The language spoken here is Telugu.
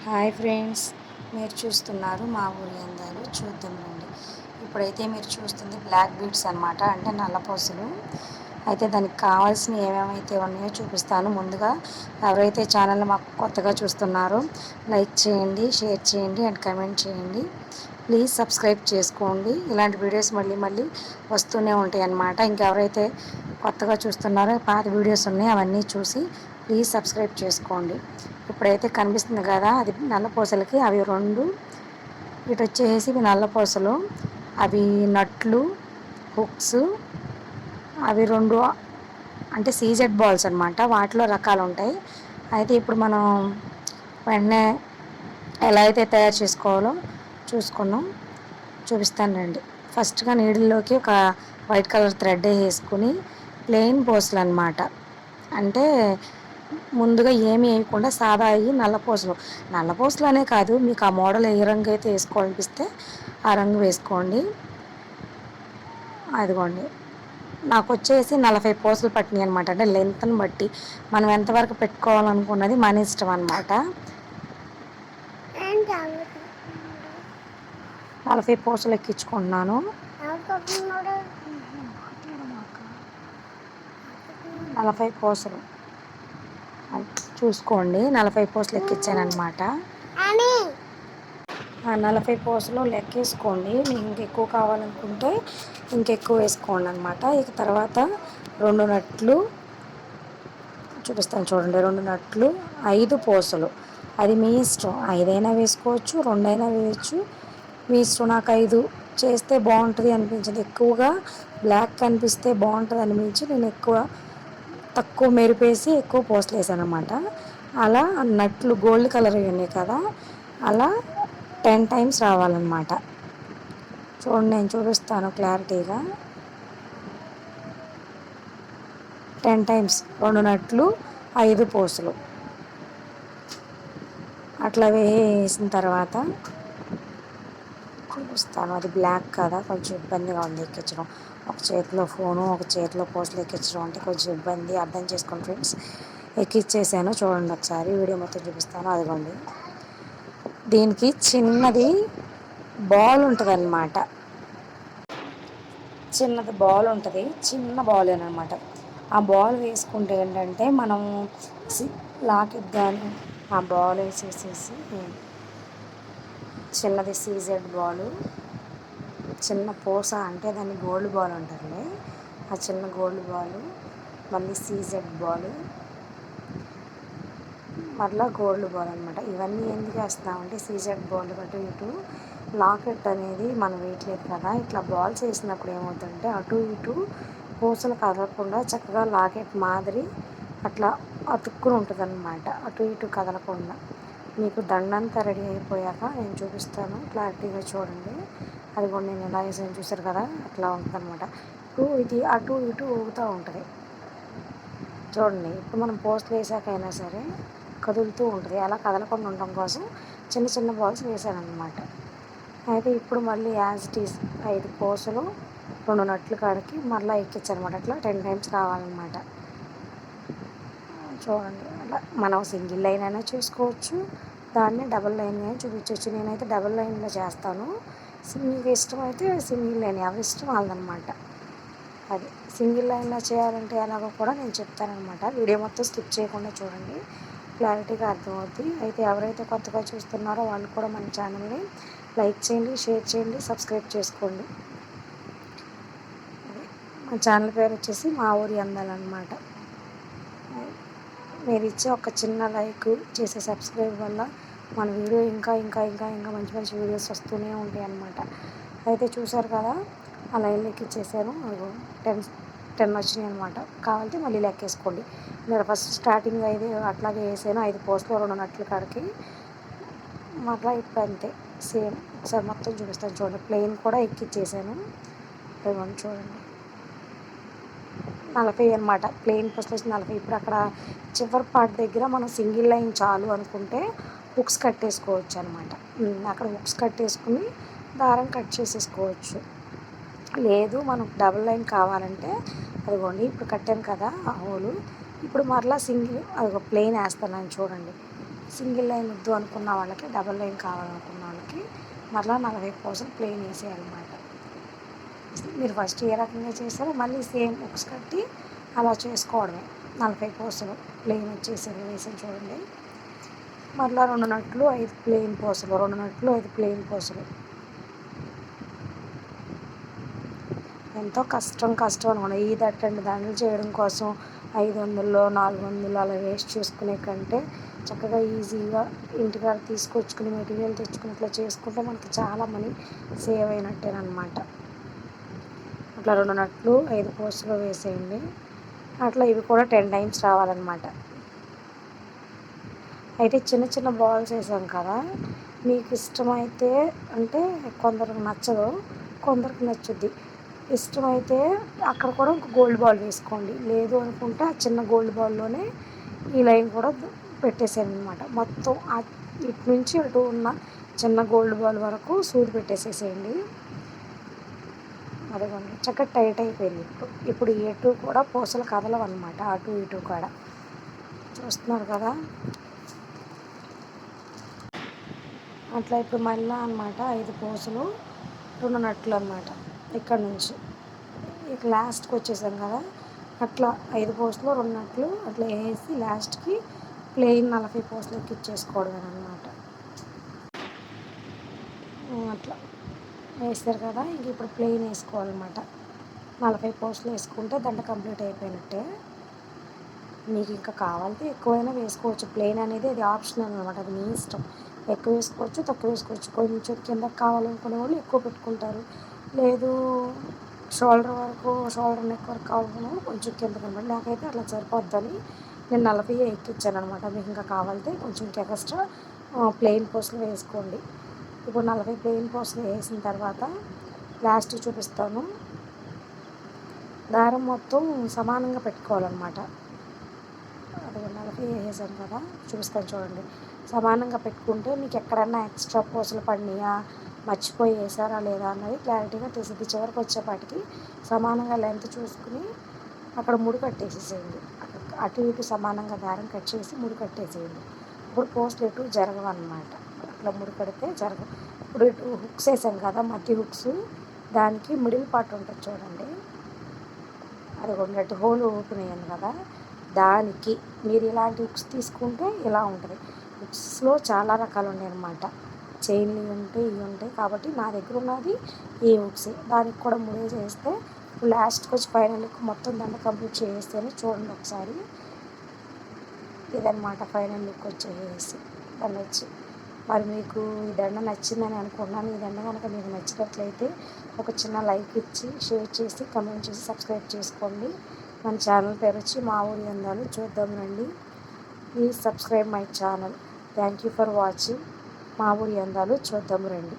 హాయ్ ఫ్రెండ్స్, మీరు చూస్తున్నారు మా ఊరి అందాలు. చూద్దాం రండి. ఇప్పుడైతే మీరు చూస్తుంది బ్లాక్ బీడ్స్ అనమాట, అంటే నల్లపూసలు. అయితే దానికి కావాల్సిన ఏమేమైతే ఉన్నాయో చూపిస్తాను. ముందుగా ఎవరైతే ఛానల్ మాకు కొత్తగా చూస్తున్నారో లైక్ చేయండి, షేర్ చేయండి అండ్ కమెంట్ చేయండి. ప్లీజ్ సబ్స్క్రైబ్ చేసుకోండి. ఇలాంటి వీడియోస్ మళ్ళీ మళ్ళీ వస్తూనే ఉంటాయి అన్నమాట. ఇంకెవరైతే కొత్తగా చూస్తున్నారో పాత వీడియోస్ ఉన్నాయి, అవన్నీ చూసి ప్లీజ్ సబ్స్క్రైబ్ చేసుకోండి. ఇప్పుడైతే కనిపిస్తుంది కదా, అది నల్లపూసలకి అవి రెండు. ఇటు వచ్చేసి ఇవి నల్లపూసలు, అవి నట్లు, హుక్స్, అవి రెండు అంటే సీజెడ్ బాల్స్ అనమాట. వాటిలో రకాలు ఉంటాయి. అయితే ఇప్పుడు మనం వెంటనే ఎలా అయితే తయారు చేసుకోవాలో చూపిస్తాను రండి. ఫస్ట్గా నీడిల్లోకి ఒక వైట్ కలర్ థ్రెడ్ వేసుకుని ప్లెయిన్ పూసలు అనమాట. అంటే ముందుగా ఏమి వేయకుండా సాదా అయ్యి నల్లపూసలు అనే కాదు, మీకు ఆ మోడల్ ఏ రంగు అయితే వేసుకోవాలనిపిస్తే ఆ రంగు వేసుకోండి. అదిగోండి, నాకు వచ్చేసి 40 పూసలు పట్టినాయి అనమాట. అంటే లెంత్ని బట్టి మనం ఎంతవరకు పెట్టుకోవాలనుకున్నది మన ఇష్టం అనమాట. 40 పూసలు ఎక్కించుకుంటున్నాను. 40 పూసలు చూసుకోండి, 40 పూసలు ఎక్కించాను అనమాట. ఆ 40 పూసలు లెక్కేసుకోండి. మీకు ఇంకెక్కువ కావాలనుకుంటే ఇంకెక్కువ వేసుకోండి అనమాట. ఇక తర్వాత 2 నట్లు చూపిస్తాను చూడండి. 2 నట్లు, 5 పూసలు. అది మీ ఇష్టం, 5 అయినా వేసుకోవచ్చు, 2 అయినా వేయచ్చు, మీ ఇష్టం. నాకు 5 చేస్తే బాగుంటుంది అనిపించింది. ఎక్కువగా బ్లాక్ కనిపిస్తే బాగుంటుంది అనిపించి నేను తక్కువ మెరిపేసి ఎక్కువ పూసలు వేసాను అనమాట. అలా నట్లు గోల్డ్ కలర్ ఉన్నాయి కదా, అలా 10 టైమ్స్ రావాలన్నమాట. చూడండి, నేను చూపిస్తాను క్లారిటీగా. 10 టైమ్స్ 2 నట్లు, 5 పూసలు అట్లా వేసిన తర్వాత చూపిస్తాను. అది బ్లాక్ కదా, కొంచెం ఇబ్బందిగా ఉంది ఎక్కించడం. ఒక చేతిలో ఫోను, ఒక చేతిలో పూసలు ఎక్కించడం అంటే కొంచెం ఇబ్బంది. అర్థం చేసుకోండి ఫ్రెండ్స్. ఎక్కిచ్చేసాను చూడండి, ఒకసారి వీడియో మొత్తం చూపిస్తాను. అదిగోండి, దీనికి చిన్నది బాల్ ఉంటుంది అన్నమాట. చిన్న బాల్ అనమాట. ఆ బాల్ వేసుకుంటే ఏంటంటే మనం లాకెట్ కానీ ఆ బాల్ వేసేసేసి, చిన్నది సీజెడ్ బాలు, చిన్న పూస అంటే దాన్ని గోల్డ్ బాల్ అంటారులే. ఆ చిన్న గోల్డ్ బాలు, మళ్ళీ సీజెడ్ బాలు, మళ్ళీ గోల్డ్ బాల్ అనమాట. ఇవన్నీ ఎందుకు వేస్తున్నామంటే సీజెడ్ బాల్ అటు ఇటు లాకెట్ అనేది మనం వేయట్లేదు కదా. ఇట్లా బాల్స్ వేసినప్పుడు ఏమవుతుందంటే అటు ఇటు పూసలు కదలకుండా చక్కగా లాకెట్ మాదిరి అట్లా అతుక్కుని ఉంటుంది అన్నమాట, అటు ఇటు కదలకుండా. మీకు దండంతా రెడీ అయిపోయాక నేను చూపిస్తాను, క్లారిటీగా చూడండి. అది కూడా నేను ఎలా వేసాను చూసారు కదా, అట్లా ఉంటుంది అనమాట. ఇది అటు ఇటు ఊగుతూ ఉంటుంది చూడండి. ఇప్పుడు మనం పూసలు వేసాకైనా సరే కదులుతూ ఉంటుంది. అలా కదలకుండా ఉండడం కోసం చిన్న చిన్న బాల్స్ వేసాను అనమాట. అయితే ఇప్పుడు మళ్ళీ యాజ్ ఇట్ ఈస్ 5 పూసలు 2 నట్లు కాడికి మళ్ళీ ఎక్కించనమాట. అట్లా 10 టైమ్స్ రావాలన్నమాట. చూడండి, అలా మనం సింగిల్ లైన్ అయినా చేసుకోవచ్చు, దాన్ని డబుల్ లైన్ అయినా చూపించవచ్చు. నేనైతే డబుల్ లైన్లో చేస్తాను. మీకు ఇష్టం అయితే సింగిల్ లైన్, ఎవరి ఇష్టం వాళ్ళదనమాట. అది సింగిల్ లైన్లో చేయాలంటే ఎలాగో కూడా నేను చెప్తానమాట. వీడియో మొత్తం స్కిప్ చేయకుండా చూడండి, క్లారిటీగా అర్థమవుతుంది. అయితే ఎవరైతే కొత్తగా చూస్తున్నారో వాళ్ళు కూడా మన ఛానల్ని లైక్ చేయండి, షేర్ చేయండి, సబ్స్క్రైబ్ చేసుకోండి. మన ఛానల్ పేరు వచ్చేసి మా ఊరి అందాలన్నమాట. మీరు ఇచ్చే ఒక చిన్న లైక్ చేసే సబ్స్క్రైబ్ వల్ల మన వీడియో ఇంకా ఇంకా ఇంకా ఇంకా మంచి మంచి వీడియోస్ వస్తూనే ఉంటాయి అన్నమాట. అయితే చూసారు కదా, ఆ లైన్లో ఎక్కిచ్చేసాను. 10 వచ్చినాయి అనమాట. కావాలంటే మళ్ళీ లెక్కేసుకోండి. నేను ఫస్ట్ స్టార్టింగ్ 5 అట్లాగే వేసాను, 5 పోస్టులు 2 నట్ల కాడికి. మళ్ళీ ఇప్పుడు అంతే సేమ్. ఒకసారి మొత్తం చూపిస్తాను చూడండి. ప్లెయిన్ కూడా ఎక్కిచ్చేసాను. ఇదిగోండి చూడండి, 40 అనమాట. ప్లెయిన్ పూసలు వచ్చి 40. ఇప్పుడు అక్కడ చివరి పార్ట్ దగ్గర మనం సింగిల్ లైన్ చాలు అనుకుంటే హుక్స్ కట్టేసుకోవచ్చు అనమాట. అక్కడ హుక్స్ కట్టేసుకుని దారం కట్ చేసేసుకోవచ్చు. లేదు మనకు డబుల్ లైన్ కావాలంటే అదిగోండి, ఇప్పుడు కట్టాను కదా ఆ హోలు, ఇప్పుడు మరలా సింగిల్ అదిగో ప్లెయిన్ వేస్తున్నాను చూడండి. సింగిల్ లైన్ వద్దు అనుకున్న వాళ్ళకి, డబల్ లైన్ కావాలనుకున్న వాళ్ళకి మరలా 40 పూసలు ప్లెయిన్ వేసేయాలన్నమాట. మీరు ఫస్ట్ ఏ రకంగా చేస్తారో మళ్ళీ సేమ్ హుక్స్ కట్టి అలా చేసుకోవడమే. 40 పూసలు ప్లెయిన్ వచ్చేసారు వేసాను చూడండి. మరలా 2 నట్లు 5 ప్లెయిన్ పూసలు, 2 నట్లు 5 ప్లెయిన్ పూసలు. ఎంతో కష్టం అనుకోండి. ఈ దట్టండి దండలు చేయడం కోసం 500 400 అలా వేస్ట్ చేసుకునే కంటే చక్కగా ఈజీగా ఇంటికాడ తీసుకొచ్చుకుని మెటీరియల్ తెచ్చుకుని ఇట్లా చేసుకుంటే మనకి చాలా మనీ సేవ్ అయినట్టేనమాట. అట్లా 2 నట్లు 5 పూసలు వేసేయండి. అట్లా ఇవి కూడా 10 టైమ్స్ రావాలన్నమాట. అయితే చిన్న చిన్న బాల్స్ వేసాం కదా, మీకు ఇష్టమైతే అంటే కొందరికి నచ్చదు, కొందరికి నచ్చుద్ది. ఇష్టమైతే అక్కడ కూడా ఒక గోల్డ్ బాల్ వేసుకోండి. లేదు అనుకుంటే ఆ చిన్న గోల్డ్ బాల్లోనే ఈ లైన్ కూడా పెట్టేసాను అనమాట. మొత్తం ఇటు నుంచి అటు ఉన్న చిన్న గోల్డ్ బాల్ వరకు సూది పెట్టేసేసేయండి. అదిగోండి చక్కగా టైట్ అయిపోయింది. ఇప్పుడు ఎటు కూడా పూసలు కదలవు అనమాట, అటు ఇటు కూడా. చూస్తున్నారు కదా, అట్లా ఇప్పుడు మళ్ళీ అనమాట 5 పూసలు 2 నట్లు అనమాట. ఇక్కడ నుంచి ఇక లాస్ట్కి వచ్చేసాం కదా, అట్లా 5 పూసలు 2 నట్లు అట్లా వేసి లాస్ట్కి ప్లెయిన్ 40 పూసలు ఎక్కిచ్చేసుకోవడం అనమాట. అట్లా వేస్తారు కదా, ఇంక ఇప్పుడు ప్లెయిన్ వేసుకోవాలన్నమాట. 40 పూసలు వేసుకుంటే దండ కంప్లీట్ అయిపోయినట్టే. మీకు ఇంకా కావాలంటే ఎక్కువైనా వేసుకోవచ్చు. ప్లెయిన్ అనేది అది ఆప్షనల్ అనమాట, అది మీ ఇష్టం. ఎక్కువ వేసుకోవచ్చు, తక్కువ వేసుకోవచ్చు. కొంచెం కిందకి కావాలనుకునే వాళ్ళు ఎక్కువ పెట్టుకుంటారు. లేదు షోల్డర్ నెక్ వరకు కావాలనుకునే వాళ్ళు కొంచెం కిందకి అనమాట. నాకైతే అట్లా సరిపోద్దని నేను 40 ఎక్కిచ్చాను అనమాట. మీకు ఇంకా కావాలంటే కొంచెం ఎక్స్ట్రా ప్లెయిన్ పూసలు వేసుకోండి. ఇప్పుడు 40 ప్లెయిన్ పూసలు వేసిన తర్వాత లాస్ట్ చూపిస్తాను. దారం మొత్తం సమానంగా పెట్టుకోవాలన్నమాట. అది 40 వేసాం కదా, చూపిస్తాను చూడండి. సమానంగా పెట్టుకుంటే మీకు ఎక్కడన్నా ఎక్స్ట్రా పూసలు పడినాయా, మర్చిపోయి వేసారా లేదా అన్నది క్లారిటీగా తెలిసింది. చివరికి వచ్చేపాటికి సమానంగా లెంత్ చూసుకుని అక్కడ ముడి కట్టేసేసేయండి. అటు ఇటు సమానంగా దారం కట్ చేసి ముడి కట్టేసేయండి. ఇప్పుడు పూసలు ఎటు జరగవన్నమాట. అట్లా ముడి కడితే జరగవు. ఇప్పుడు ఇటు హుక్స్ వేసాం కదా, మధ్య హుక్స్, దానికి మిడిల్ పార్ట్ ఉంటుంది చూడండి, అది ఉన్నట్టు హోల్ ఓపెన్ అయ్యాను కదా, దానికి మీరు ఇలాంటి హుక్స్ తీసుకుంటే ఇలా ఉంటుంది. హుక్స్లో చాలా రకాలు ఉన్నాయి అన్నమాట. చైన్లు ఇవి ఉంటాయి కాబట్టి నా దగ్గర ఉన్నది ఈ హుక్స్. దానికి కూడా ముడే చేస్తే లాస్ట్కి వచ్చి ఫైనల్ మొత్తం దండ కంప్లీట్ చేస్తేనే చూడండి ఒకసారి. ఇదన్నమాట ఫైనల్ లుక్ వచ్చేసి దండ వచ్చి. మరి మీకు ఈ దండ నచ్చిందని అనుకున్నాను. ఈ దండ కనుక మీకు నచ్చినట్లయితే ఒక చిన్న లైక్ ఇచ్చి, షేర్ చేసి, కమెంట్ చేసి, సబ్స్క్రైబ్ చేసుకోండి. మన ఛానల్ పేరు వచ్చి మా ఊరి అందాలు. చూద్దాం రండి. Please subscribe my channel. Thank you for watching. మా ఊరి అందాలు చూద్దాం రండి.